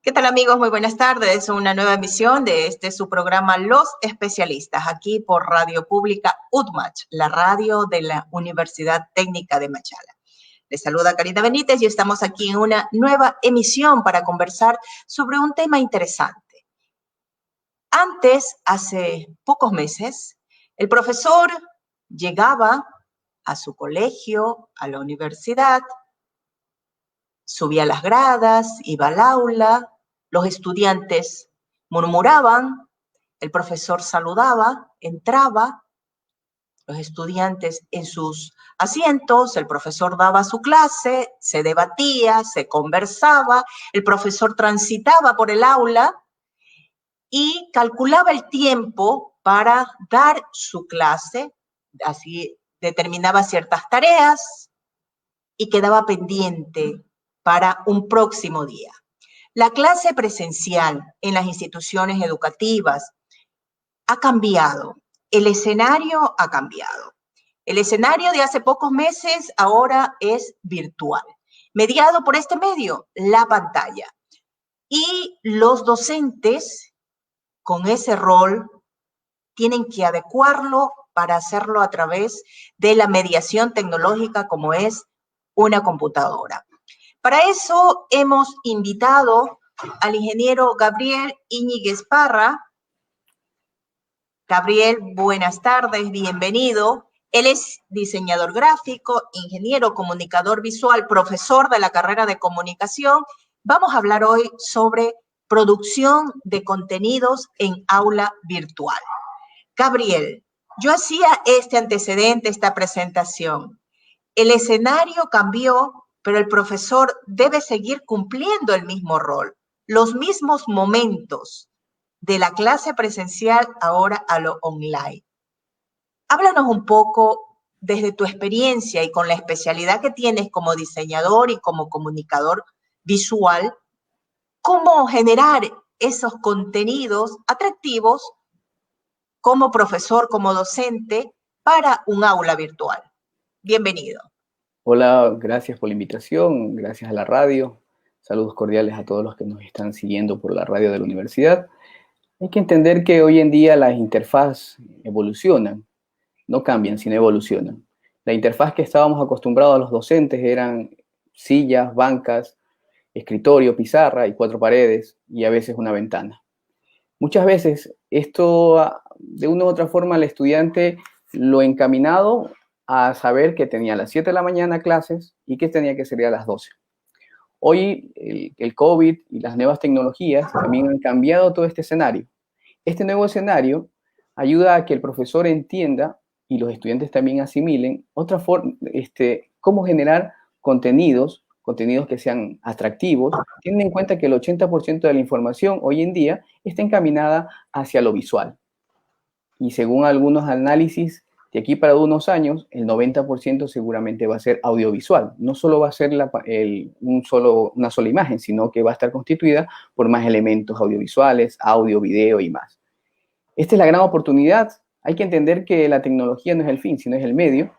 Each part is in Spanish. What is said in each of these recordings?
¿Qué tal amigos? Muy buenas tardes. Una nueva emisión de su programa Los Especialistas, aquí por Radio Pública UTMACH, la radio de la Universidad Técnica de Machala. Les saluda Karina Benítez y estamos aquí en una nueva emisión para conversar sobre un tema interesante. Antes, hace pocos meses, el profesor llegaba a su colegio, a la universidad, subía las gradas, iba al aula, los estudiantes murmuraban, el profesor saludaba, entraba, los estudiantes en sus asientos, el profesor daba su clase, se debatía, se conversaba, el profesor transitaba por el aula y calculaba el tiempo para dar su clase, así determinaba ciertas tareas y quedaba pendiente para un próximo día. La clase presencial en las instituciones educativas ha cambiado, el escenario ha cambiado. El escenario de hace pocos meses ahora es virtual, mediado por este medio, la pantalla. Y los docentes, con ese rol, tienen que adecuarlo para hacerlo a través de la mediación tecnológica como es una computadora. Para eso hemos invitado al ingeniero Gabriel Íñiguez Parra. Gabriel, buenas tardes, bienvenido. Él es diseñador gráfico, ingeniero comunicador visual, profesor de la carrera de comunicación. Vamos a hablar hoy sobre producción de contenidos en aula virtual. Gabriel, yo hacía este antecedente, esta presentación. El escenario cambió, pero el profesor debe seguir cumpliendo el mismo rol, los mismos momentos de la clase presencial ahora a lo online. Háblanos un poco desde tu experiencia y con la especialidad que tienes como diseñador y como comunicador visual, cómo generar esos contenidos atractivos como profesor, como docente, para un aula virtual. Bienvenido. Hola, gracias por la invitación, gracias a la radio. Saludos cordiales a todos los que nos están siguiendo por la radio de la universidad. Hay que entender que hoy en día las interfaces evolucionan, no cambian, sino evolucionan. La interfaz que estábamos acostumbrados a los docentes eran sillas, bancas, escritorio, pizarra y 4 paredes y a veces una ventana. Muchas veces esto, de una u otra forma, al estudiante lo encaminado a saber que tenía a las 7 de la mañana clases y que tenía que salir a las 12. Hoy el COVID y las nuevas tecnologías también han cambiado todo este escenario. Este nuevo escenario ayuda a que el profesor entienda y los estudiantes también asimilen otra forma, cómo generar contenidos que sean atractivos, teniendo en cuenta que el 80% de la información hoy en día está encaminada hacia lo visual. Y según algunos análisis, de aquí para unos años, el 90% seguramente va a ser audiovisual. No solo va a ser una sola imagen, sino que va a estar constituida por más elementos audiovisuales, audio, video y más. Esta es la gran oportunidad. Hay que entender que la tecnología no es el fin, sino es el medio,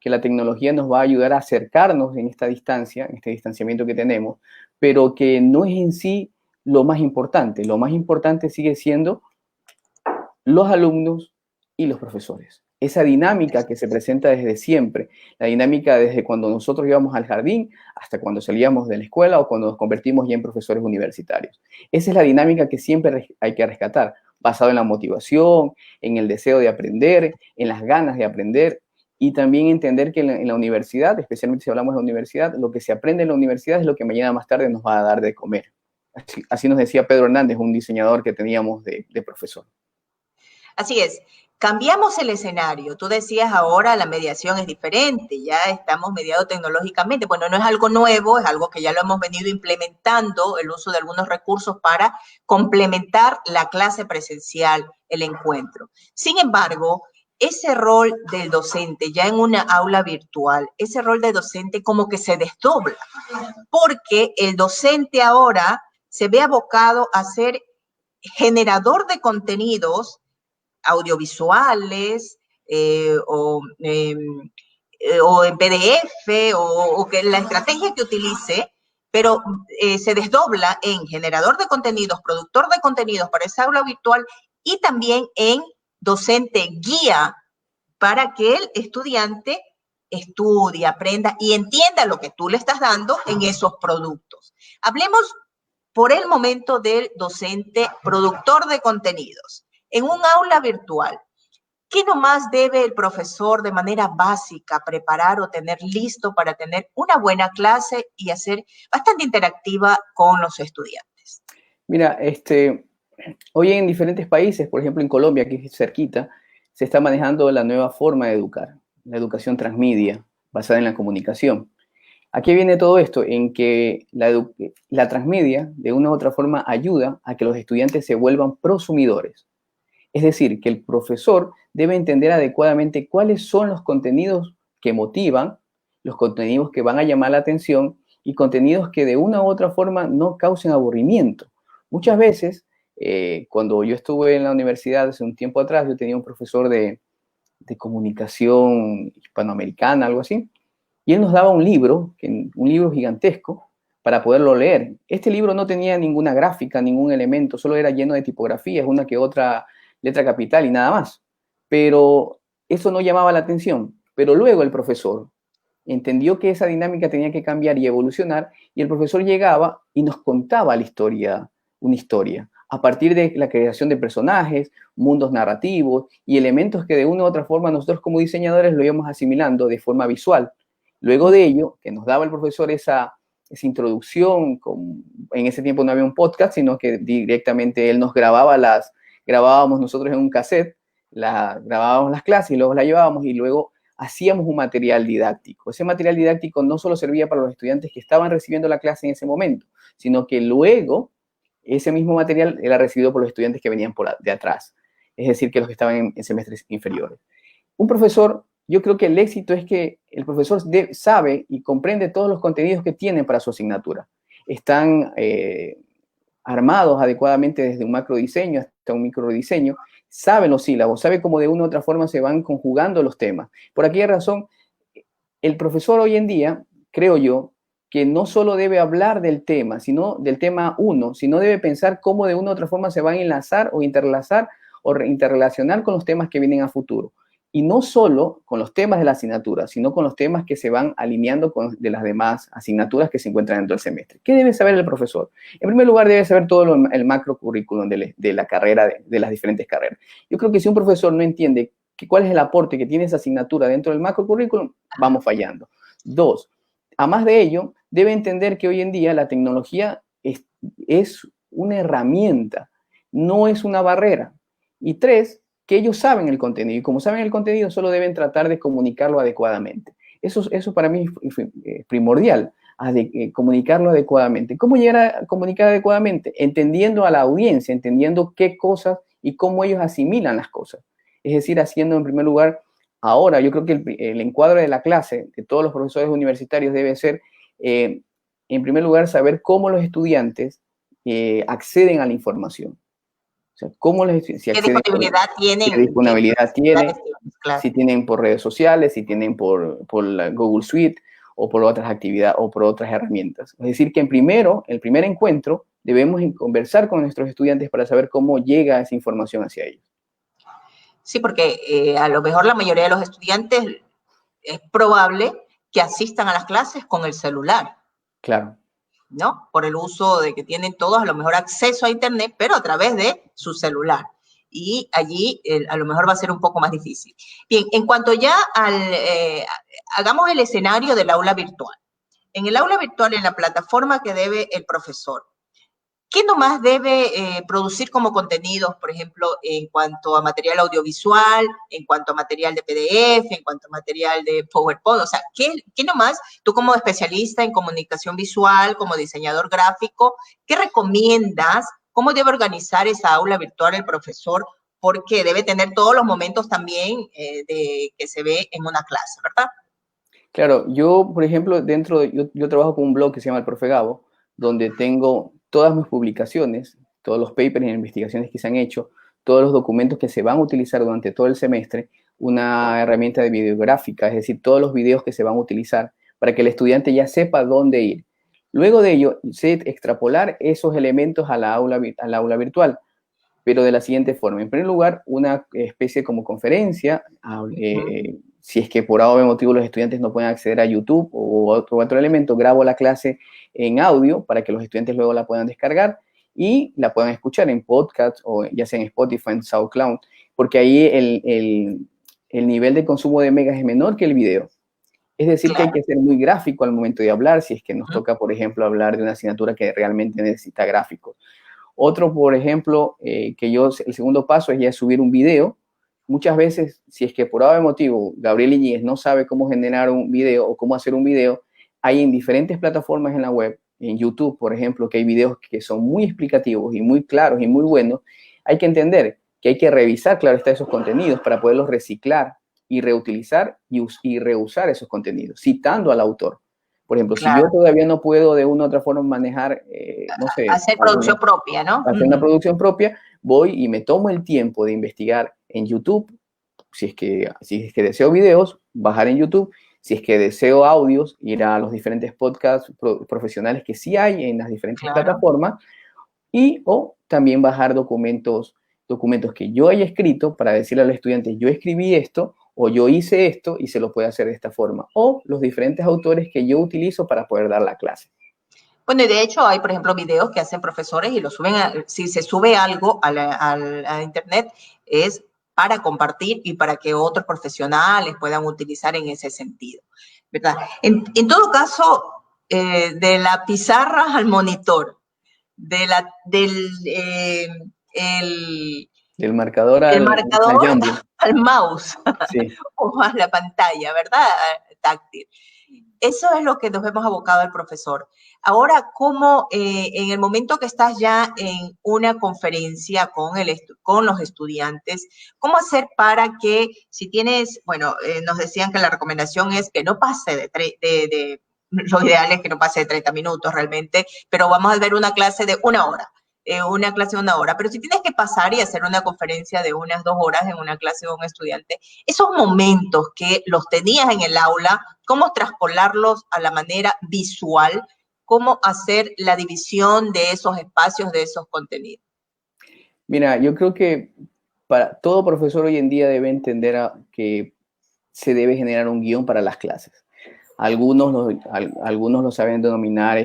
que la tecnología nos va a ayudar a acercarnos en esta distancia, en este distanciamiento que tenemos, pero que no es en sí lo más importante. Lo más importante sigue siendo los alumnos y los profesores. Esa dinámica que se presenta desde siempre, la dinámica desde cuando nosotros íbamos al jardín hasta cuando salíamos de la escuela o cuando nos convertimos ya en profesores universitarios. Esa es la dinámica que siempre hay que rescatar, basado en la motivación, en el deseo de aprender, en las ganas de aprender y también entender que en la universidad, especialmente si hablamos de la universidad, lo que se aprende en la universidad es lo que mañana más tarde nos va a dar de comer. Así nos decía Pedro Hernández, un diseñador que teníamos de profesor. Así es, cambiamos el escenario. Tú decías ahora la mediación es diferente, ya estamos mediados tecnológicamente. Bueno, no es algo nuevo, es algo que ya lo hemos venido implementando, el uso de algunos recursos para complementar la clase presencial, el encuentro. Sin embargo, ese rol del docente ya en una aula virtual, ese rol de docente como que se desdobla, porque el docente ahora se ve abocado a ser generador de contenidos audiovisuales o en PDF o que la estrategia que utilice pero se desdobla en generador de contenidos, productor de contenidos para esa aula virtual y también en docente guía para que el estudiante estudie, aprenda y entienda lo que tú le estás dando en esos productos. Hablemos por el momento del docente productor de contenidos. En un aula virtual, ¿qué nomás debe el profesor de manera básica preparar o tener listo para tener una buena clase y hacer bastante interactiva con los estudiantes? Mira, hoy en diferentes países, por ejemplo en Colombia, aquí cerquita, se está manejando la nueva forma de educar, la educación transmedia, basada en la comunicación. ¿A qué viene todo esto? En que la transmedia, de una u otra forma, ayuda a que los estudiantes se vuelvan prosumidores. Es decir, que el profesor debe entender adecuadamente cuáles son los contenidos que motivan, los contenidos que van a llamar la atención y contenidos que de una u otra forma no causen aburrimiento. Muchas veces, cuando yo estuve en la universidad hace un tiempo atrás, yo tenía un profesor de comunicación hispanoamericana, algo así, y él nos daba un libro gigantesco, para poderlo leer. Este libro no tenía ninguna gráfica, ningún elemento, solo era lleno de tipografías, una que otra letra capital y nada más. Pero eso no llamaba la atención. Pero luego el profesor entendió que esa dinámica tenía que cambiar y evolucionar, y el profesor llegaba y nos contaba la historia, una historia, a partir de la creación de personajes, mundos narrativos y elementos que de una u otra forma nosotros como diseñadores lo íbamos asimilando de forma visual. Luego de ello, que nos daba el profesor esa introducción, en ese tiempo no había un podcast, sino que directamente él nos grabábamos nosotros en un cassette, grabábamos las clases y luego las llevábamos y luego hacíamos un material didáctico. Ese material didáctico no solo servía para los estudiantes que estaban recibiendo la clase en ese momento, sino que luego ese mismo material era recibido por los estudiantes que venían de atrás, es decir, que los que estaban en semestres inferiores. Un profesor, yo creo que el éxito es que el profesor sabe y comprende todos los contenidos que tiene para su asignatura. Están armados adecuadamente desde un macro diseño hasta un micro diseño, sabe los sílabos, sabe cómo de una u otra forma se van conjugando los temas. Por aquella razón, el profesor hoy en día, creo yo, que no solo debe hablar del tema, sino del tema uno, sino debe pensar cómo de una u otra forma se van a enlazar o interlazar o interrelacionar con los temas que vienen a futuro. Y no solo con los temas de la asignatura, sino con los temas que se van alineando con de las demás asignaturas que se encuentran dentro del semestre. ¿Qué debe saber el profesor? En primer lugar, debe saber todo el macro currículum de la carrera, de las diferentes carreras. Yo creo que si un profesor no entiende cuál es el aporte que tiene esa asignatura dentro del macro currículum, vamos fallando. Dos, a más de ello, debe entender que hoy en día la tecnología es una herramienta, no es una barrera. Y tres, que ellos saben el contenido, y como saben el contenido, solo deben tratar de comunicarlo adecuadamente. Eso para mí es primordial, comunicarlo adecuadamente. ¿Cómo llegar a comunicar adecuadamente? Entendiendo a la audiencia, entendiendo qué cosas y cómo ellos asimilan las cosas. Es decir, haciendo en primer lugar, ahora yo creo que el encuadre de la clase de todos los profesores universitarios debe ser, en primer lugar, saber cómo los estudiantes acceden a la información. O sea, ¿Qué disponibilidad tienen? ¿Qué disponibilidad tienen? Claro. Si tienen por redes sociales, si tienen por la Google Suite o por otras actividades o por otras herramientas. Es decir, que el primer encuentro debemos conversar con nuestros estudiantes para saber cómo llega esa información hacia ellos. Sí, porque a lo mejor la mayoría de los estudiantes es probable que asistan a las clases con el celular. Claro. ¿No? Por el uso de que tienen todos a lo mejor acceso a internet, pero a través de su celular. Y allí a lo mejor va a ser un poco más difícil. Bien, en cuanto ya hagamos el escenario del aula virtual. En el aula virtual, en la plataforma que debe el profesor, ¿qué nomás debe producir como contenidos, por ejemplo, en cuanto a material audiovisual, en cuanto a material de PDF, en cuanto a material de PowerPoint? O sea, ¿qué nomás, tú como especialista en comunicación visual, como diseñador gráfico, qué recomiendas? ¿Cómo debe organizar esa aula virtual el profesor? Porque debe tener todos los momentos también que se ve en una clase, ¿verdad? Claro, yo, por ejemplo, yo trabajo con un blog que se llama El Profe Gabo, donde tengo todas mis publicaciones, todos los papers y investigaciones que se han hecho, todos los documentos que se van a utilizar durante todo el semestre, una herramienta de videográfica, es decir, todos los videos que se van a utilizar para que el estudiante ya sepa dónde ir. Luego de ello, sé extrapolar esos elementos al aula virtual, pero de la siguiente forma. En primer lugar, una especie como conferencia, si es que por algún motivo los estudiantes no pueden acceder a YouTube o otro elemento, grabo la clase en audio para que los estudiantes luego la puedan descargar y la puedan escuchar en podcast o ya sea en Spotify, en SoundCloud, porque ahí el nivel de consumo de megas es menor que el video. Es decir, que hay que ser muy gráfico al momento de hablar, si es que nos toca, por ejemplo, hablar de una asignatura que realmente necesita gráficos. Otro, por ejemplo, el segundo paso es ya subir un video. Muchas veces, si es que por algún motivo Gabriel Iñiguez no sabe cómo generar un video o cómo hacer un video, hay en diferentes plataformas en la web, en YouTube, por ejemplo, que hay videos que son muy explicativos y muy claros y muy buenos. Hay que entender que hay que revisar, claro está, esos contenidos para poderlos reciclar y reutilizar y reusar esos contenidos, citando al autor. Por ejemplo, si yo todavía no puedo de una u otra forma manejar, no sé, hacer producción propia, ¿no? Hacer una producción propia, voy y me tomo el tiempo de investigar en YouTube, si es que deseo videos, bajar en YouTube, si es que deseo audios, ir a los diferentes podcasts profesionales que sí hay en las diferentes plataformas, o también bajar documentos que yo haya escrito para decirle a los estudiantes, yo escribí esto, o yo hice esto y se lo puede hacer de esta forma, o los diferentes autores que yo utilizo para poder dar la clase. Bueno, y de hecho hay, por ejemplo, videos que hacen profesores y lo suben, si se sube algo a internet, es para compartir y para que otros profesionales puedan utilizar en ese sentido, ¿verdad? En todo caso, de la pizarra al monitor, del marcador al mouse, sí. o a la pantalla, ¿verdad? Táctil. Eso es lo que nos hemos abocado al profesor. Ahora, ¿cómo en el momento que estás ya en una conferencia con los estudiantes, cómo hacer para que si tienes, bueno, nos decían que la recomendación es que no pase lo ideal es que no pase de 30 minutos realmente, pero vamos a ver una clase de una hora. Pero si tienes que pasar y hacer una conferencia de unas 2 horas en una clase de un estudiante, esos momentos que los tenías en el aula, cómo traspolarlos a la manera visual, cómo hacer la división de esos espacios, de esos contenidos. Mira, yo creo que para todo profesor hoy en día debe entender que se debe generar un guión para las clases. Algunos lo saben denominar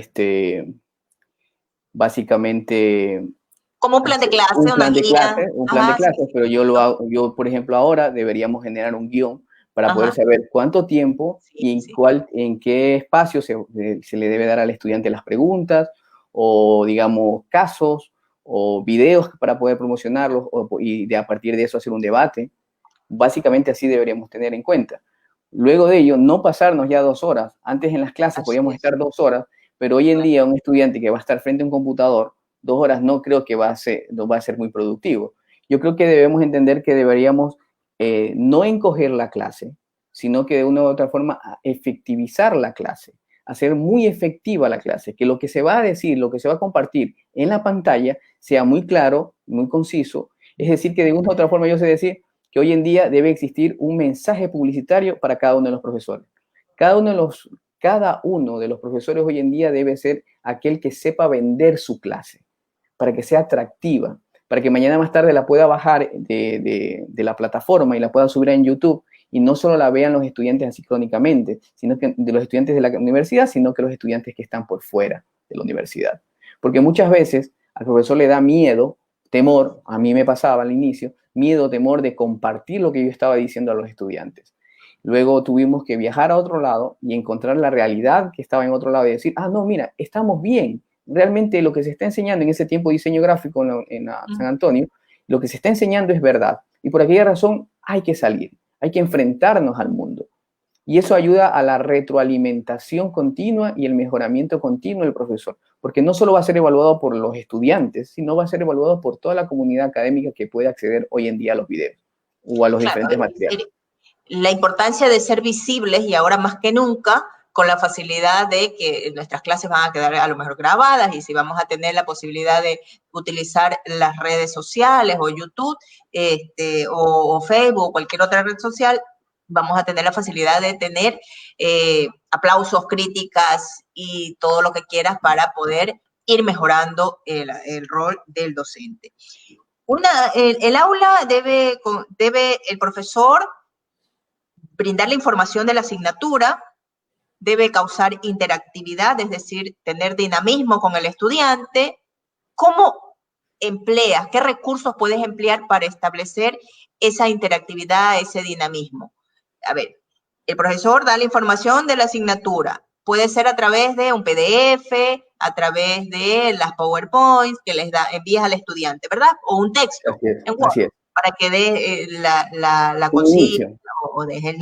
básicamente como un plan de clase, un plan de clase, sí. pero yo, por ejemplo, ahora deberíamos generar un guión para poder saber cuánto tiempo y en qué espacio se le debe dar al estudiante las preguntas o, digamos, casos o videos para poder promocionarlos y a partir de eso hacer un debate. Básicamente así deberíamos tener en cuenta. Luego de ello, no pasarnos ya 2 horas. Antes en las clases podíamos estar 2 horas, pero hoy en día un estudiante que va a estar frente a un computador 2 horas no creo que va a ser muy productivo. Yo creo que debemos entender que deberíamos no encoger la clase, sino que de una u otra forma efectivizar la clase, hacer muy efectiva la clase, que lo que se va a decir, lo que se va a compartir en la pantalla sea muy claro, muy conciso. Es decir, que de una u otra forma yo sé decir que hoy en día debe existir un mensaje publicitario para cada uno de los profesores. Cada uno de los profesores hoy en día debe ser aquel que sepa vender su clase, para que sea atractiva, para que mañana más tarde la pueda bajar de la plataforma y la pueda subir en YouTube y no solo la vean los estudiantes asincrónicamente, sino que de los estudiantes de la universidad, sino que los estudiantes que están por fuera de la universidad. Porque muchas veces al profesor le da miedo, temor, a mí me pasaba al inicio, miedo, temor de compartir lo que yo estaba diciendo a los estudiantes. Luego tuvimos que viajar a otro lado y encontrar la realidad que estaba en otro lado y decir, no, mira, estamos bien. Realmente lo que se está enseñando en ese tiempo de diseño gráfico en San Antonio, lo que se está enseñando es verdad. Y por aquella razón hay que salir, hay que enfrentarnos al mundo. Y eso ayuda a la retroalimentación continua y el mejoramiento continuo del profesor, porque no solo va a ser evaluado por los estudiantes, sino va a ser evaluado por toda la comunidad académica que puede acceder hoy en día a los videos o a los diferentes materiales. La importancia de ser visibles y ahora más que nunca, con la facilidad de que nuestras clases van a quedar a lo mejor grabadas y si vamos a tener la posibilidad de utilizar las redes sociales o YouTube o Facebook o cualquier otra red social, vamos a tener la facilidad de tener aplausos, críticas y todo lo que quieras para poder ir mejorando el rol del docente. El aula debe el profesor brindar la información de la asignatura, debe causar interactividad, es decir, tener dinamismo con el estudiante. ¿Cómo empleas? ¿Qué recursos puedes emplear para establecer esa interactividad, ese dinamismo? A ver, el profesor da la información de la asignatura. Puede ser a través de un PDF, a través de las PowerPoints que envías al estudiante, ¿verdad? O un texto en Word, así es. para que dé la Un consigna inicio. o deje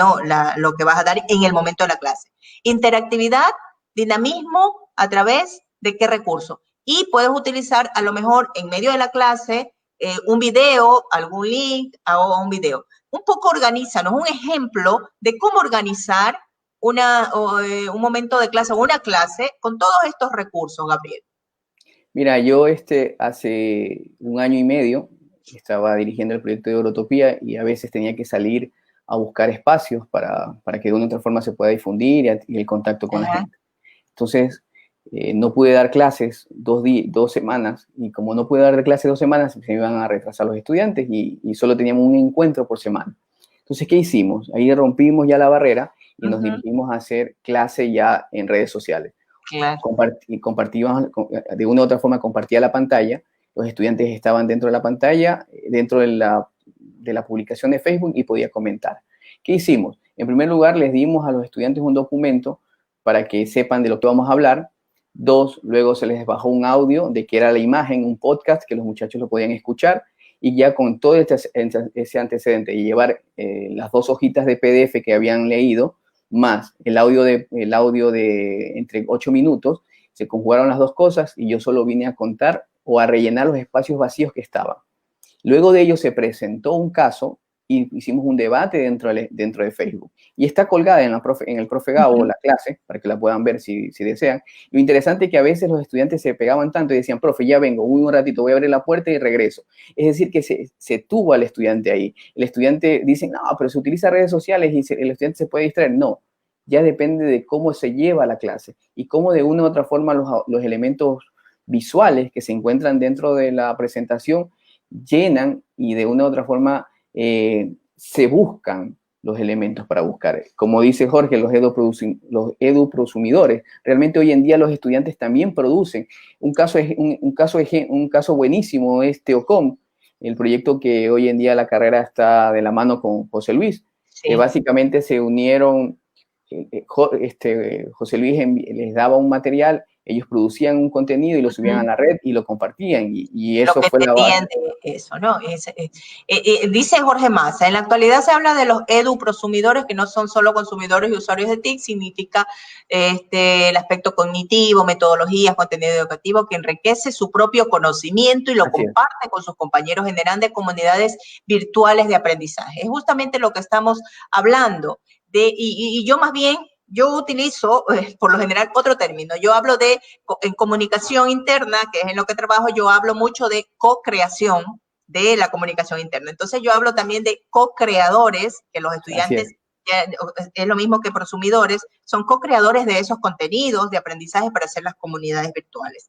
lo que vas a dar en el momento de la clase. Interactividad, dinamismo, ¿a través de qué recurso? Y puedes utilizar a lo mejor en medio de la clase un video, algún link o un video. Un poco organízanos, un ejemplo de cómo organizar un momento de clase o una clase con todos estos recursos, Gabriel. Mira, yo hace 1 año y medio estaba dirigiendo el proyecto de Eurotopía y a veces tenía que salir a buscar espacios para que de una u otra forma se pueda difundir y el contacto con la gente. Entonces, no pude dar clases 2 semanas, y como no pude dar clases 2 semanas, se iban a retrasar los estudiantes y solo teníamos un encuentro por semana. Entonces, ¿qué hicimos? Ahí rompimos ya la barrera y nos dirigimos a hacer clase ya en redes sociales. Claro. Compartíamos, de una u otra forma compartía la pantalla, los estudiantes estaban dentro de la pantalla, dentro de la publicación de Facebook, y podía comentar. ¿Qué hicimos? En primer lugar, les dimos a los estudiantes un documento para que sepan de lo que vamos a hablar. 2, luego se les bajó un audio de que era la imagen, un podcast que los muchachos lo podían escuchar, y ya con todo ese antecedente y llevar las 2 hojitas de PDF que habían leído, más el audio de entre 8 minutos, se conjugaron las 2 cosas y yo solo vine a contar o a rellenar los espacios vacíos que estaban. Luego de ello se presentó un caso y hicimos un debate dentro de Facebook. Y está colgada en el Profe Gabo, la clase, para que la puedan ver si desean. Lo interesante es que a veces los estudiantes se pegaban tanto y decían, profe, ya vengo, un ratito, voy a abrir la puerta y regreso. Es decir, que se tuvo al estudiante ahí. El estudiante dice, no, pero se utiliza redes sociales y el estudiante se puede distraer. No, ya depende de cómo se lleva la clase y cómo de una u otra forma los elementos visuales que se encuentran dentro de la presentación llenan y de una u otra forma se buscan los elementos para buscar. Como dice Jorge, los eduprosumidores, realmente hoy en día los estudiantes también producen. Un caso buenísimo es Teocom, el proyecto que hoy en día la carrera está de la mano con José Luis. Sí. Básicamente se unieron, José Luis les daba un material, ellos producían un contenido y lo subían a la red y lo compartían, y eso fue la base. Eso, ¿no? Dice Jorge Massa, en la actualidad se habla de los eduprosumidores, que no son solo consumidores y usuarios de TIC, significa el aspecto cognitivo, metodologías, contenido educativo, que enriquece su propio conocimiento y lo comparte con sus compañeros, generando comunidades virtuales de aprendizaje. Es justamente lo que estamos hablando. Y yo más bien, yo utilizo, por lo general, otro término. Yo hablo en comunicación interna, que es en lo que trabajo, yo hablo mucho de co-creación de la comunicación interna. Entonces, yo hablo también de co-creadores, que los estudiantes, es lo mismo que prosumidores, son co-creadores de esos contenidos de aprendizaje para hacer las comunidades virtuales.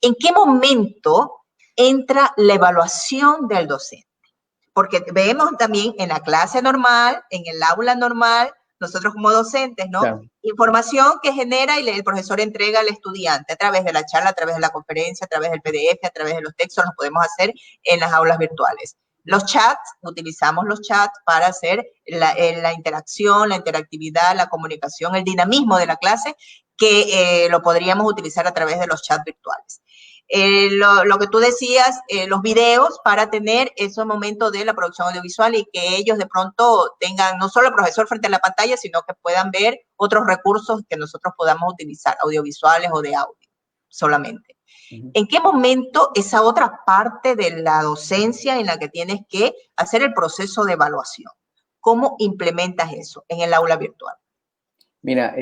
¿En qué momento entra la evaluación del docente? Porque vemos también en la clase normal, en el aula normal, nosotros como docentes, ¿no? Claro. Información que genera y el profesor entrega al estudiante a través de la charla, a través de la conferencia, a través del PDF, a través de los textos, los podemos hacer en las aulas virtuales. Los chats, utilizamos los chats para hacer la interacción, la interactividad, la comunicación, el dinamismo de la clase, que lo podríamos utilizar a través de los chats virtuales. Lo que tú decías, los videos para tener esos momentos de la producción audiovisual y que ellos de pronto tengan no solo el profesor frente a la pantalla, sino que puedan ver otros recursos que nosotros podamos utilizar, audiovisuales o de audio solamente. ¿En qué momento esa otra parte de la docencia en la que tienes que hacer el proceso de evaluación? ¿Cómo implementas eso en el aula virtual? Mira,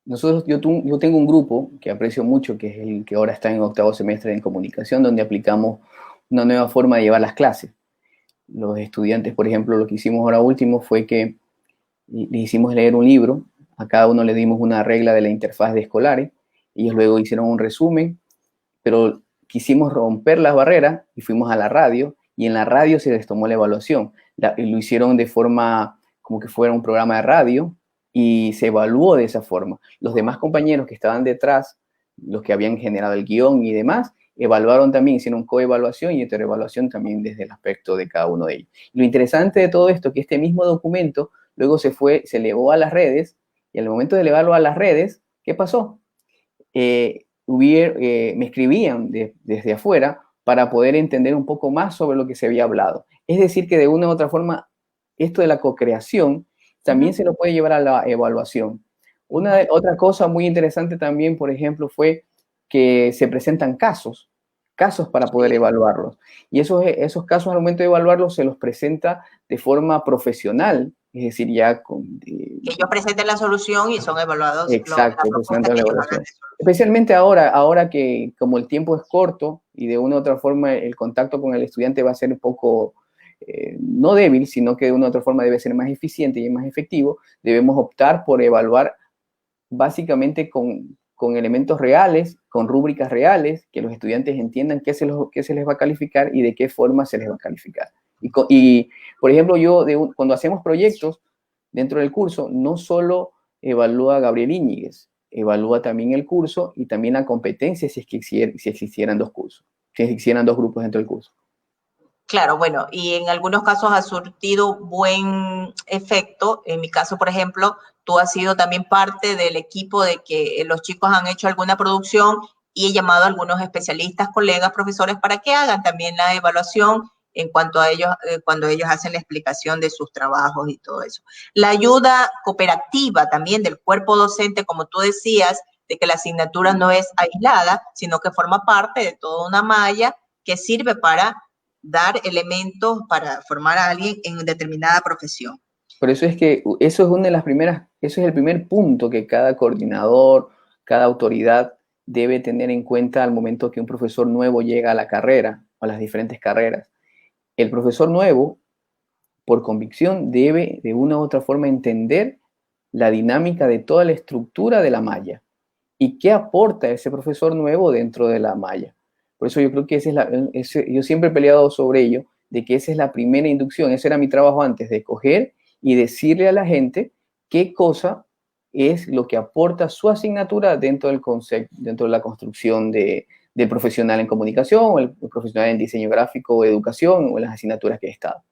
yo tengo un grupo que aprecio mucho, que es el que ahora está en 8º semestre en comunicación, donde aplicamos una nueva forma de llevar las clases. Los estudiantes, por ejemplo, lo que hicimos ahora último fue que les hicimos leer un libro, a cada uno le dimos una regla de la interfaz de escolares, ellos luego hicieron un resumen, pero quisimos romper las barreras y fuimos a la radio, y en la radio se les tomó la evaluación. Lo hicieron de forma como que fuera un programa de radio y se evaluó de esa forma. Los demás compañeros que estaban detrás, los que habían generado el guión y demás, evaluaron también, hicieron coevaluación y heteroevaluación también desde el aspecto de cada uno de ellos. Lo interesante de todo esto es que este mismo documento luego se elevó a las redes, y al momento de elevarlo a las redes, ¿qué pasó? Me escribían desde afuera para poder entender un poco más sobre lo que se había hablado. Es decir, que de una u otra forma, esto de la co-creación también se lo puede llevar a la evaluación. Otra cosa muy interesante también, por ejemplo, fue que se presentan casos para poder evaluarlos. Y esos casos, al momento de evaluarlos, se los presenta de forma profesional, es decir, ya que ellos presenten la solución y son evaluados. Exacto, presentando la evaluación. Especialmente ahora que como el tiempo es corto y de una u otra forma el contacto con el estudiante va a ser un poco, no débil, sino que de una u otra forma debe ser más eficiente y más efectivo, debemos optar por evaluar básicamente con elementos reales, con rúbricas reales, que los estudiantes entiendan qué se les va a calificar y de qué forma se les va a calificar. Y por ejemplo, cuando hacemos proyectos dentro del curso, no solo evalúa Gabriel Íñiguez, evalúa también el curso y también la competencia si existieran dos cursos, si existieran dos grupos dentro del curso. Claro, bueno, y en algunos casos ha surtido buen efecto. En mi caso, por ejemplo, tú has sido también parte del equipo de que los chicos han hecho alguna producción y he llamado a algunos especialistas, colegas, profesores, para que hagan también la evaluación en cuanto a ellos, cuando ellos hacen la explicación de sus trabajos y todo eso. La ayuda cooperativa también del cuerpo docente, como tú decías, de que la asignatura no es aislada, sino que forma parte de toda una malla que sirve para dar elementos para formar a alguien en determinada profesión. Por eso es que eso es una de las primeras, eso es el primer punto que cada coordinador, cada autoridad debe tener en cuenta al momento que un profesor nuevo llega a la carrera o a las diferentes carreras. El profesor nuevo, por convicción, debe de una u otra forma entender la dinámica de toda la estructura de la malla y qué aporta ese profesor nuevo dentro de la malla. Por eso yo creo que yo siempre he peleado sobre ello, de que esa es la primera inducción, ese era mi trabajo antes, de coger y decirle a la gente qué cosa es lo que aporta su asignatura dentro del concepto, dentro de la construcción del profesional en comunicación, o el profesional en diseño gráfico o educación, o en las asignaturas que he estado.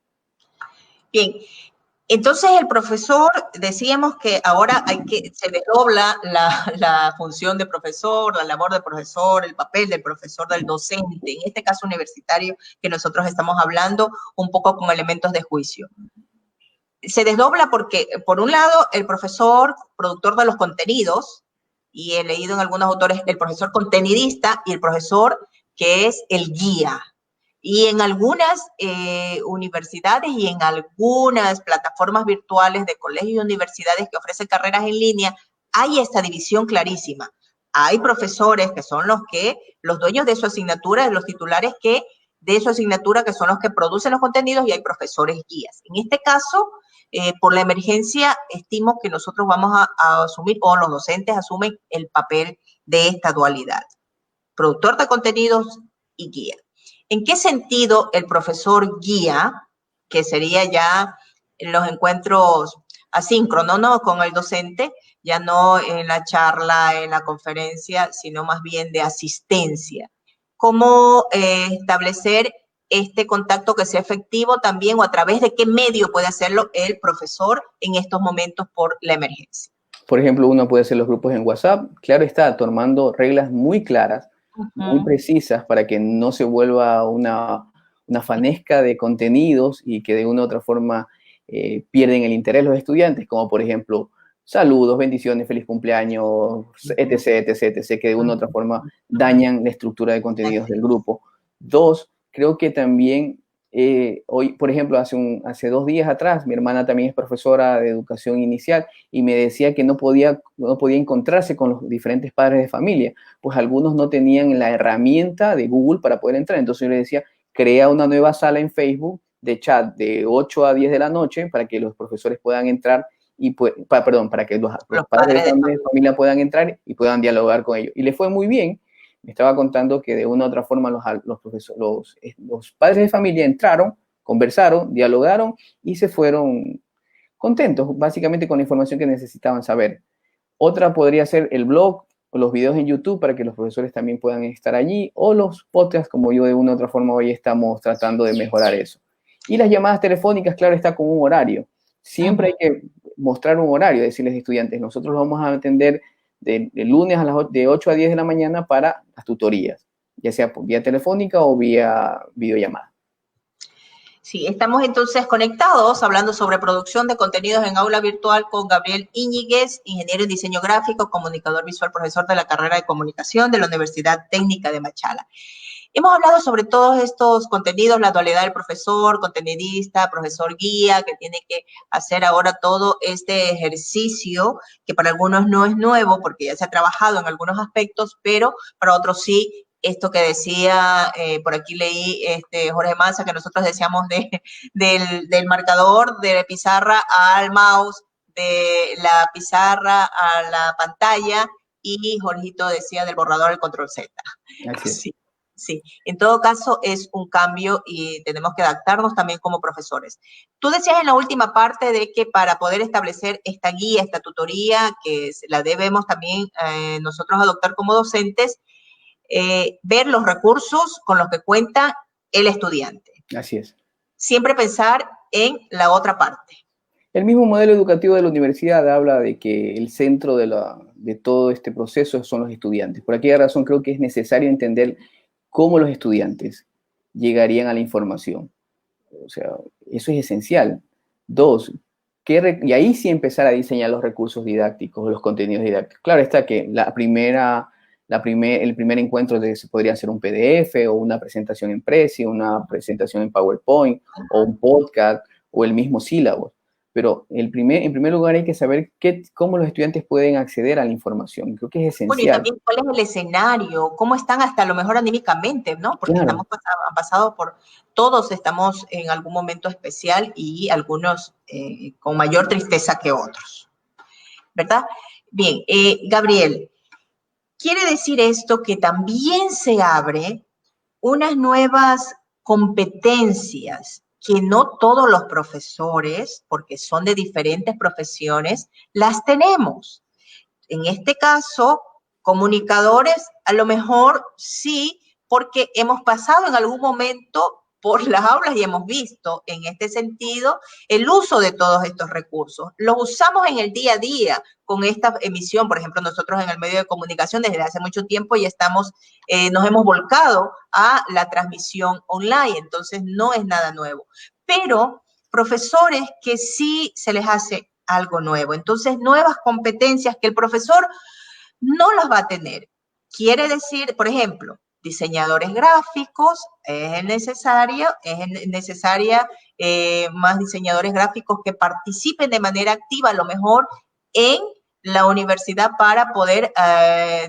Bien, entonces el profesor, decíamos que ahora se desdobla la función de profesor, la labor de profesor, el papel del profesor, del docente, en este caso universitario que nosotros estamos hablando, un poco con elementos de juicio. Se desdobla porque, por un lado, el profesor, productor de los contenidos, y he leído en algunos autores el profesor contenidista y el profesor que es el guía. Y en algunas universidades y en algunas plataformas virtuales de colegios y universidades que ofrecen carreras en línea, hay esta división clarísima. Hay profesores que son los dueños de su asignatura, los titulares de su asignatura, que son los que producen los contenidos, y hay profesores guías. En este caso, por la emergencia, estimo que nosotros vamos a asumir, o los docentes asumen el papel de esta dualidad. Productor de contenidos y guía. ¿En qué sentido el profesor guía, que sería ya en los encuentros asíncronos, ¿no?, con el docente, ya no en la charla, en la conferencia, sino más bien de asistencia? ¿Cómo establecer este contacto que sea efectivo también, o a través de qué medio puede hacerlo el profesor en estos momentos por la emergencia? Por ejemplo, uno puede hacer los grupos en WhatsApp, claro está, tomando reglas muy claras, muy precisas, para que no se vuelva una fanesca de contenidos y que de una u otra forma pierden el interés los estudiantes, como por ejemplo, saludos, bendiciones, feliz cumpleaños, etc., etc., etc., que de una u otra forma dañan la estructura de contenidos del grupo. Dos, creo que también hoy, por ejemplo, hace 2 días atrás, mi hermana también es profesora de educación inicial y me decía que no podía encontrarse con los diferentes padres de familia, pues algunos no tenían la herramienta de Google para poder entrar. Entonces yo le decía, crea una nueva sala en Facebook de chat de 8 a 10 de la noche para que los profesores puedan entrar y para que los padres de familia puedan entrar y puedan dialogar con ellos. Y le fue muy bien. Me estaba contando que de una u otra forma los padres de familia entraron, conversaron, dialogaron y se fueron contentos, básicamente con la información que necesitaban saber. Otra podría ser el blog o los videos en YouTube para que los profesores también puedan estar allí, o los podcasts, como yo de una u otra forma hoy estamos tratando de mejorar eso. Y las llamadas telefónicas, claro, está con un horario. Siempre hay que mostrar un horario, decirles a estudiantes, nosotros los vamos a atender de lunes de 8 a 10 de la mañana para las tutorías, ya sea por vía telefónica o vía videollamada. Sí, estamos entonces conectados hablando sobre producción de contenidos en aula virtual con Gabriel Íñiguez, ingeniero en diseño gráfico, comunicador visual, profesor de la carrera de comunicación de la Universidad Técnica de Machala. Hemos hablado sobre todos estos contenidos, la dualidad del profesor, contenidista, profesor guía, que tiene que hacer ahora todo este ejercicio, que para algunos no es nuevo porque ya se ha trabajado en algunos aspectos, pero para otros sí. Esto que decía, por aquí leí Jorge Manza, que nosotros decíamos del marcador, de la pizarra al mouse, de la pizarra a la pantalla, y Jorgito decía del borrador al control Z. Sí. Sí, en todo caso es un cambio y tenemos que adaptarnos también como profesores. Tú decías en la última parte de que para poder establecer esta guía, esta tutoría, que la debemos también nosotros adoptar como docentes, ver los recursos con los que cuenta el estudiante. Así es. Siempre pensar en la otra parte. El mismo modelo educativo de la universidad habla de que el centro de todo este proceso son los estudiantes. Por aquella razón creo que es necesario entender cómo los estudiantes llegarían a la información. O sea, eso es esencial. Dos, y ahí sí empezar a diseñar los recursos didácticos, los contenidos didácticos. Claro está que el primer encuentro podría ser un PDF o una presentación en Prezi, una presentación en PowerPoint o un podcast o el mismo sílabo. Pero en primer lugar hay que saber cómo los estudiantes pueden acceder a la información. Creo que es esencial. Bueno, y también cuál es el escenario, cómo están hasta a lo mejor anímicamente, ¿no? Porque claro. han pasado por, todos estamos en algún momento especial y algunos con mayor tristeza que otros, ¿verdad? Bien, Gabriel, quiere decir esto que también se abre unas nuevas competencias que no todos los profesores, porque son de diferentes profesiones, las tenemos. En este caso, comunicadores, a lo mejor sí, porque hemos pasado en algún momento por las aulas y hemos visto en este sentido el uso de todos estos recursos. Los usamos en el día a día con esta emisión. Por ejemplo, nosotros en el medio de comunicación desde hace mucho tiempo ya nos hemos volcado a la transmisión online, entonces no es nada nuevo. Pero profesores que sí se les hace algo nuevo, entonces nuevas competencias que el profesor no las va a tener. Quiere decir, por ejemplo, diseñadores gráficos, es necesaria más diseñadores gráficos que participen de manera activa, a lo mejor en la universidad para poder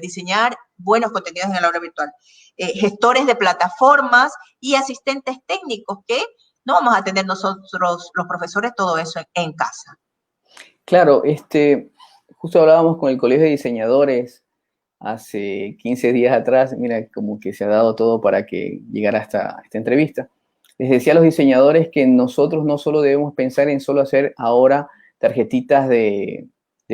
diseñar buenos contenidos en el aula virtual. Gestores de plataformas y asistentes técnicos que no vamos a tener nosotros, los profesores, todo eso en casa. Claro, justo hablábamos con el Colegio de Diseñadores hace 15 días atrás, mira, como que se ha dado todo para que llegara esta entrevista. Les decía a los diseñadores que nosotros no solo debemos pensar en solo hacer ahora tarjetitas de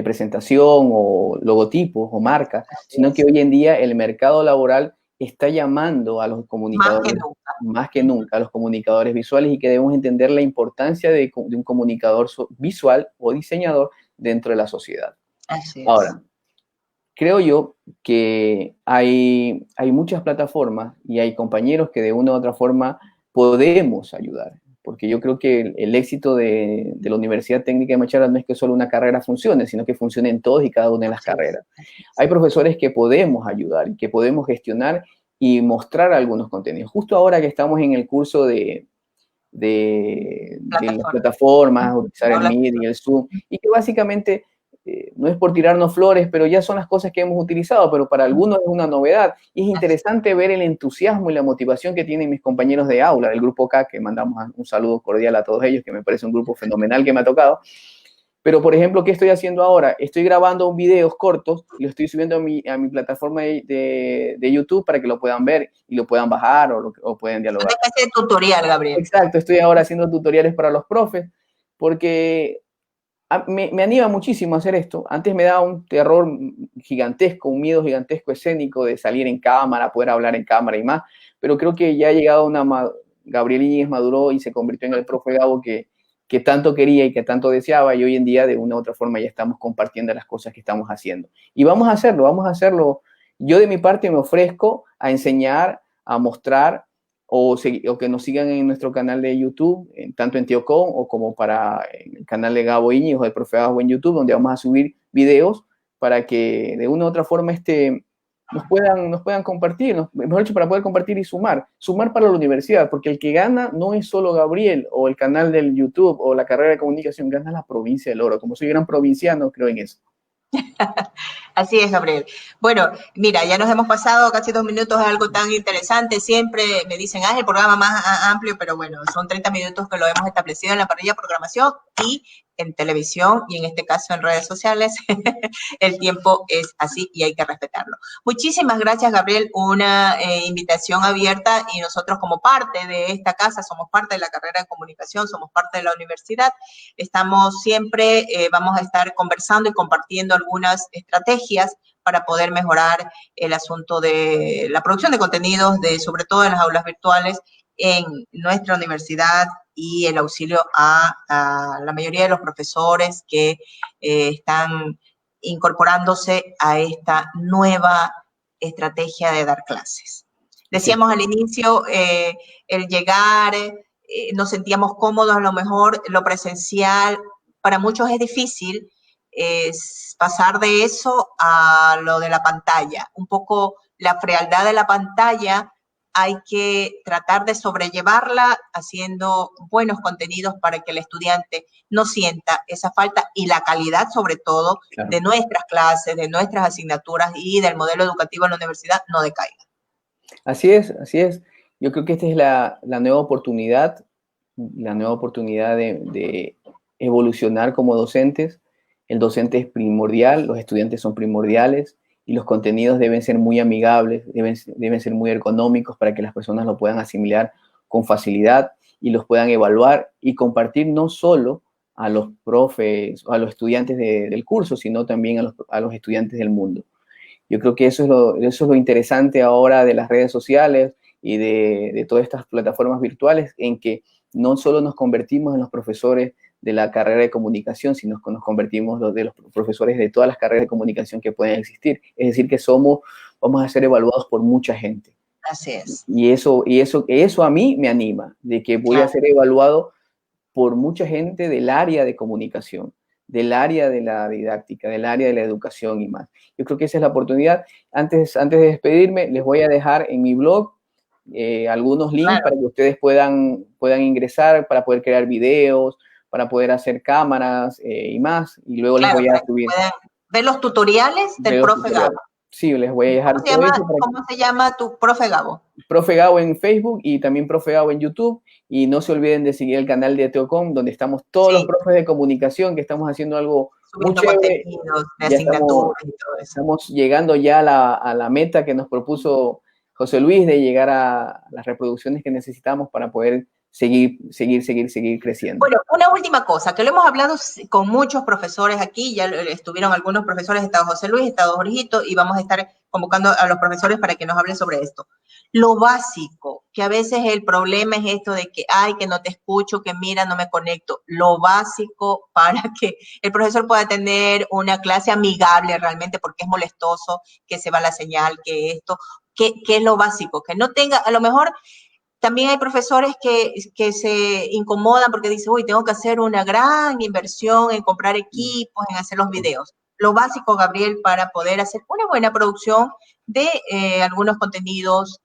presentación o logotipos o marcas, sino que hoy en día el mercado laboral está llamando a los comunicadores, más que nunca, a los comunicadores visuales, y que debemos entender la importancia de un comunicador visual o diseñador dentro de la sociedad. Así es. Ahora, creo yo que hay muchas plataformas y hay compañeros que de una u otra forma podemos ayudar, porque yo creo que el éxito de la Universidad Técnica de Machala no es que solo una carrera funcione, sino que funcione en todas y cada una de las carreras. Hay profesores que podemos ayudar y que podemos gestionar y mostrar algunos contenidos. Justo ahora que estamos en el curso de las plataformas, utilizar el Meet y el Zoom, y que básicamente no es por tirarnos flores, pero ya son las cosas que hemos utilizado, pero para algunos es una novedad. Y es interesante ver el entusiasmo y la motivación que tienen mis compañeros de aula, del grupo K, que mandamos un saludo cordial a todos ellos, que me parece un grupo fenomenal que me ha tocado, Pero, por ejemplo, ¿qué estoy haciendo ahora? Estoy grabando videos cortos y los estoy subiendo a mi plataforma de YouTube para que lo puedan ver y lo puedan bajar o pueden dialogar. Una especie de tutorial, Gabriel. Exacto, estoy ahora haciendo tutoriales para los profes porque me anima muchísimo a hacer esto. Antes me daba un terror gigantesco, un miedo gigantesco escénico de salir en cámara, poder hablar en cámara y más, pero creo que ya ha llegado Gabriel Íñiguez maduró y se convirtió en el profe Gabo que tanto quería y que tanto deseaba, y hoy en día de una u otra forma ya estamos compartiendo las cosas que estamos haciendo. Y vamos a hacerlo. Yo de mi parte me ofrezco a enseñar, a mostrar, o que nos sigan en nuestro canal de YouTube, tanto en Teocom o como para el canal de Gabo Íñiguez o del profe Gabo en YouTube, donde vamos a subir videos para que de una u otra forma nos puedan compartir, mejor dicho, para poder compartir y sumar para la universidad, porque el que gana no es solo Gabriel o el canal del YouTube o la carrera de comunicación, gana la provincia del Oro. Como soy gran provinciano, creo en eso. Así es, Gabriel. Bueno, mira, ya nos hemos pasado casi 2 minutos de algo tan interesante. Siempre me dicen, el programa más amplio, pero bueno, son 30 minutos que lo hemos establecido en la parrilla de programación y en televisión y en este caso en redes sociales. El tiempo es así y hay que respetarlo. Muchísimas gracias, Gabriel. Una invitación abierta y nosotros como parte de esta casa, somos parte de la carrera de comunicación, somos parte de la universidad. Estamos siempre, vamos a estar conversando y compartiendo algunas estrategias para poder mejorar el asunto de la producción de contenidos, sobre todo en las aulas virtuales, en nuestra universidad y el auxilio a la mayoría de los profesores que están incorporándose a esta nueva estrategia de dar clases. Decíamos al inicio, el llegar, nos sentíamos cómodos, a lo mejor lo presencial, para muchos es difícil, es pasar de eso a lo de la pantalla, un poco la frialdad de la pantalla. Hay que tratar de sobrellevarla haciendo buenos contenidos para que el estudiante no sienta esa falta y la calidad, sobre todo, claro, de nuestras clases, de nuestras asignaturas y del modelo educativo en la universidad no decaiga. Así es, así es. Yo creo que esta es la nueva oportunidad de evolucionar como docentes. El docente es primordial, los estudiantes son primordiales, y los contenidos deben ser muy amigables, deben ser muy ergonómicos para que las personas lo puedan asimilar con facilidad y los puedan evaluar y compartir no solo a los profes o a los estudiantes del curso, sino también a los estudiantes del mundo. Yo creo que eso es lo interesante ahora de las redes sociales y de todas estas plataformas virtuales, en que no solo nos convertimos en los profesores de la carrera de comunicación, sino que nos convertimos de los profesores de todas las carreras de comunicación que pueden existir. Es decir, que vamos a ser evaluados por mucha gente. Así es. Y eso a mí me anima, de que voy a ser evaluado por mucha gente del área de comunicación, del área de la didáctica, del área de la educación y más. Yo creo que esa es la oportunidad. Antes de despedirme, les voy a dejar en mi blog algunos links, claro, para que ustedes puedan ingresar, para poder crear videos, para poder hacer cámaras y más, y luego, claro, les voy a subir. Ver los tutoriales del profe Gabo. Sí, les voy a dejar todo eso. ¿Cómo se llama tu profe Gabo? Profe Gabo en Facebook y también profe Gabo en YouTube, y no se olviden de seguir el canal de Teocom, donde estamos todos los profes de comunicación, que estamos haciendo algo muy chévere. De asignaturas y todo eso. Estamos llegando ya a la meta que nos propuso José Luis, de llegar a las reproducciones que necesitamos para poder seguir creciendo. Bueno, una última cosa, que lo hemos hablado con muchos profesores aquí, ya estuvieron algunos profesores, estado José Luis, estado Jorgito, y vamos a estar convocando a los profesores para que nos hablen sobre esto. Lo básico, que a veces el problema es esto de que, que no te escucho, que mira, no me conecto. Lo básico para que el profesor pueda tener una clase amigable realmente, porque es molestoso que se va la señal, que esto, que es lo básico, que no tenga, a lo mejor. También hay profesores que se incomodan porque dicen, uy, tengo que hacer una gran inversión en comprar equipos, en hacer los videos. Lo básico, Gabriel, para poder hacer una buena producción de algunos contenidos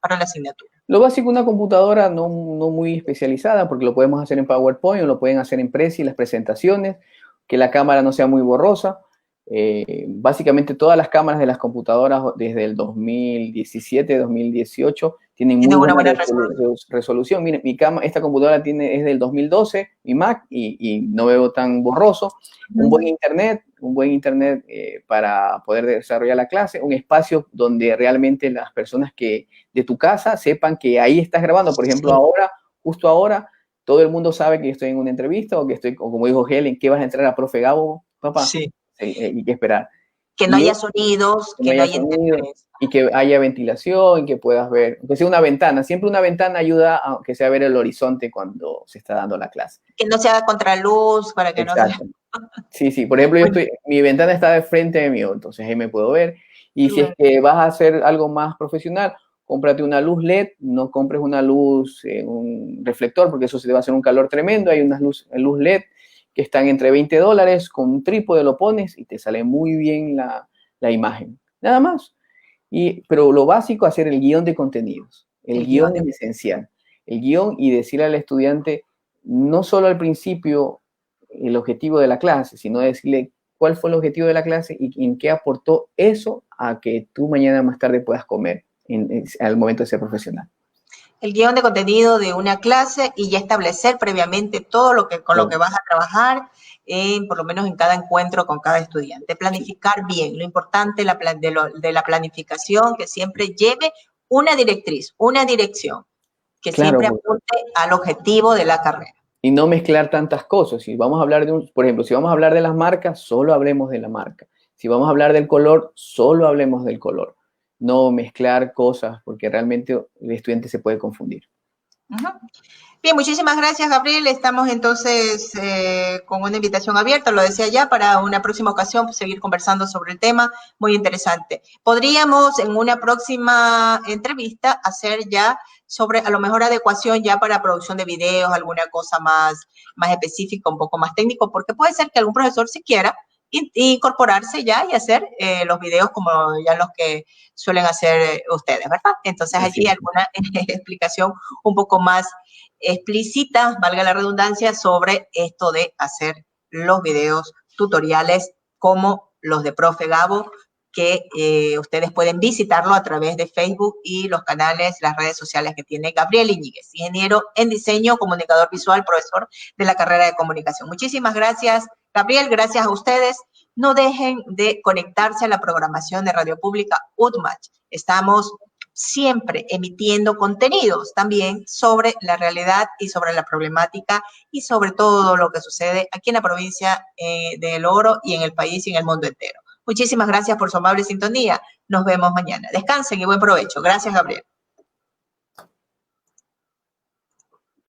para la asignatura. Lo básico, una computadora no muy especializada, porque lo podemos hacer en PowerPoint o lo pueden hacer en Prezi, las presentaciones, que la cámara no sea muy borrosa. Básicamente todas las cámaras de las computadoras desde el 2017, 2018 tienen muy Tiene una buena buena resolución. resolución. Miren, esta computadora es del 2012, mi Mac, y no veo tan borroso. Un buen internet para poder desarrollar la clase, un espacio donde realmente las personas de tu casa sepan que ahí estás grabando. Por ejemplo, justo ahora, todo el mundo sabe que estoy en una entrevista o como dijo Helen, que vas a entrar a Profe Gabo, papá, Sí. y que esperar. Que no haya sonidos, Que no que no haya haya sonido interferencia. y que haya ventilación y que puedas ver, aunque sea una ventana, siempre una ventana ayuda aunque sea a ver el horizonte cuando se está dando la clase. Que no sea contraluz para que no se... Exacto. Sí, por ejemplo, mi ventana está de frente de mí, entonces ahí me puedo ver. Y si es que vas a hacer algo más profesional, cómprate una luz LED, no compres una luz, un reflector, porque eso se te va a hacer un calor tremendo. Hay unas luz LED que están entre $20, con un trípode lo pones y te sale muy bien la imagen. Nada más. Pero lo básico, hacer el guión de contenidos. El guión es esencial. El guión y decirle al estudiante, no solo al principio, el objetivo de la clase, sino decirle cuál fue el objetivo de la clase y en qué aportó eso a que tú mañana más tarde puedas comer al momento de ser profesional. El guión de contenido de una clase y ya establecer previamente todo lo que con lo que vas a trabajar, por lo menos en cada encuentro con cada estudiante. Planificar bien, lo importante de la planificación, que siempre lleve una directriz, una dirección, que siempre apunte al objetivo de la carrera. Y no mezclar tantas cosas. Si vamos a hablar por ejemplo, si vamos a hablar de las marcas, solo hablemos de la marca. Si vamos a hablar del color, solo hablemos del color. No mezclar cosas, porque realmente el estudiante se puede confundir. Bien, muchísimas gracias, Gabriel. Estamos entonces con una invitación abierta, lo decía ya, para una próxima ocasión seguir conversando sobre el tema, muy interesante. Podríamos en una próxima entrevista hacer ya sobre a lo mejor adecuación ya para producción de videos, alguna cosa más específica, un poco más técnico, porque puede ser que algún profesor si quiera incorporarse ya y hacer los videos como ya los que suelen hacer ustedes, ¿verdad? Entonces allí alguna explicación un poco más explícita, valga la redundancia, sobre esto de hacer los videos tutoriales como los de Profe Gabo, que ustedes pueden visitarlo a través de Facebook y los canales, las redes sociales que tiene Gabriel Iñiguez, ingeniero en diseño, comunicador visual, profesor de la carrera de comunicación. Muchísimas gracias, Gabriel, gracias a ustedes. No dejen de conectarse a la programación de Radio Pública UTMACH. Estamos siempre emitiendo contenidos también sobre la realidad y sobre la problemática y sobre todo lo que sucede aquí en la provincia de El Oro y en el país y en el mundo entero. Muchísimas gracias por su amable sintonía. Nos vemos mañana. Descansen y buen provecho. Gracias, Gabriel.